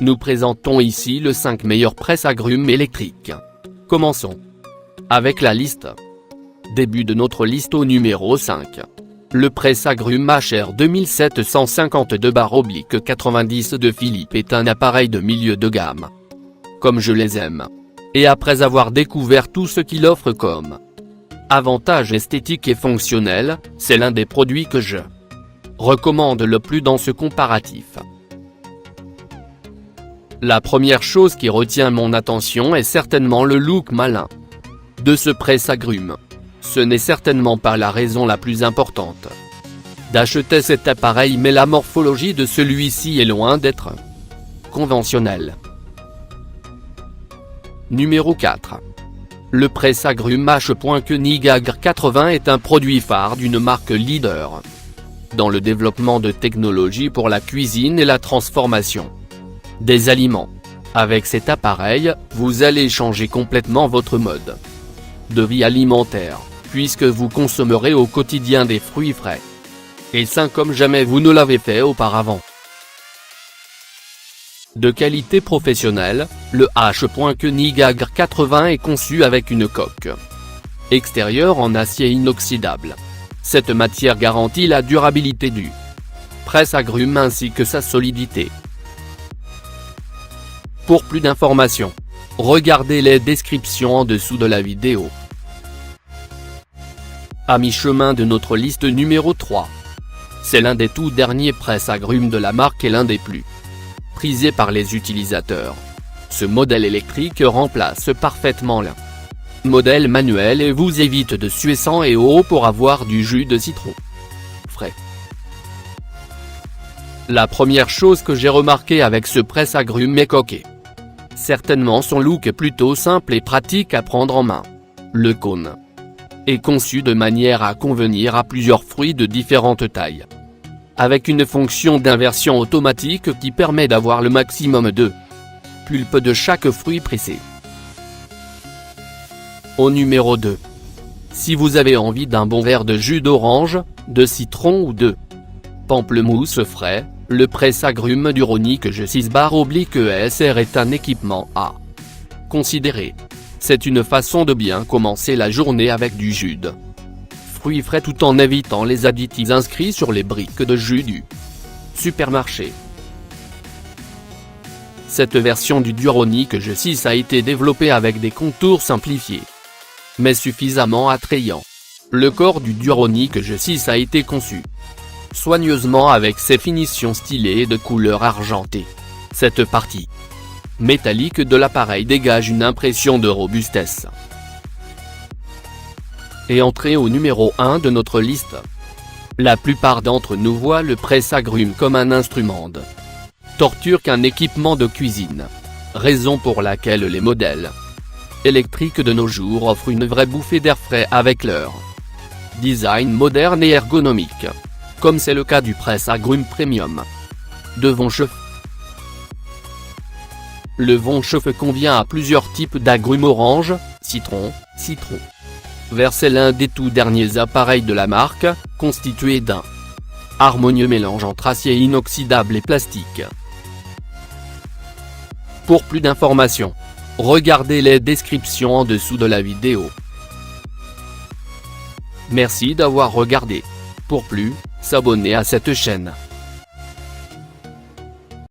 Nous présentons ici le 5 meilleurs presse-agrumes électriques. Commençons avec la liste. Début de notre liste au numéro 5. Le presse-agrumes HR 2752/90 de Philips est un appareil de milieu de gamme. Comme je les aime. Et après avoir découvert tout ce qu'il offre comme avantages esthétiques et fonctionnels, c'est l'un des produits que je recommande le plus dans ce comparatif. La première chose qui retient mon attention est certainement le look malin de ce presse-agrumes. Ce n'est certainement pas la raison la plus importante d'acheter cet appareil, mais la morphologie de celui-ci est loin d'être conventionnelle. Numéro 4. Le presse-agrumes H.Koenig Agr 80 est un produit phare d'une marque leader dans le développement de technologies pour la cuisine et la transformation des aliments. Avec cet appareil, vous allez changer complètement votre mode de vie alimentaire, puisque vous consommerez au quotidien des fruits frais et sains comme jamais vous ne l'avez fait auparavant. De qualité professionnelle, le H.Koenig Agr 80 est conçu avec une coque extérieure en acier inoxydable. Cette matière garantit la durabilité du presse-agrumes ainsi que sa solidité. Pour plus d'informations, regardez les descriptions en dessous de la vidéo. À mi-chemin de notre liste numéro 3. C'est l'un des tout derniers presse-agrumes de la marque et l'un des plus prisés par les utilisateurs. Ce modèle électrique remplace parfaitement le modèle manuel et vous évite de suer sang et eau pour avoir du jus de citron frais. La première chose que j'ai remarqué avec ce presse-agrumes est coquet. Certainement son look est plutôt simple et pratique à prendre en main. Le cône est conçu de manière à convenir à plusieurs fruits de différentes tailles, avec une fonction d'inversion automatique qui permet d'avoir le maximum de pulpe de chaque fruit pressé. Au numéro 2. Si vous avez envie d'un bon verre de jus d'orange, de citron ou de pamplemousse frais, le presse-agrumes Duronic G6/ESR est un équipement à considérer. C'est une façon de bien commencer la journée avec du jus de fruits frais tout en évitant les additifs inscrits sur les briques de jus du supermarché. Cette version du Duronic G6 a été développée avec des contours simplifiés, mais suffisamment attrayants. Le corps du Duronic G6 a été conçu soigneusement avec ses finitions stylées et de couleur argentée. Cette partie métallique de l'appareil dégage une impression de robustesse. Et entrée au numéro 1 de notre liste. La plupart d'entre nous voient le presse-agrumes comme un instrument de torture qu'un équipement de cuisine. Raison pour laquelle les modèles électriques de nos jours offrent une vraie bouffée d'air frais avec leur design moderne et ergonomique. Comme c'est le cas du presse-agrumes Premium de Von Schöpf. Le Von Schöpf convient à plusieurs types d'agrumes orange, citron. Vert. C'est l'un des tout derniers appareils de la marque, constitué d'un harmonieux mélange entre acier inoxydable et plastique. Pour plus d'informations, regardez les descriptions en dessous de la vidéo. Merci d'avoir regardé. Pour plus, s'abonner à cette chaîne.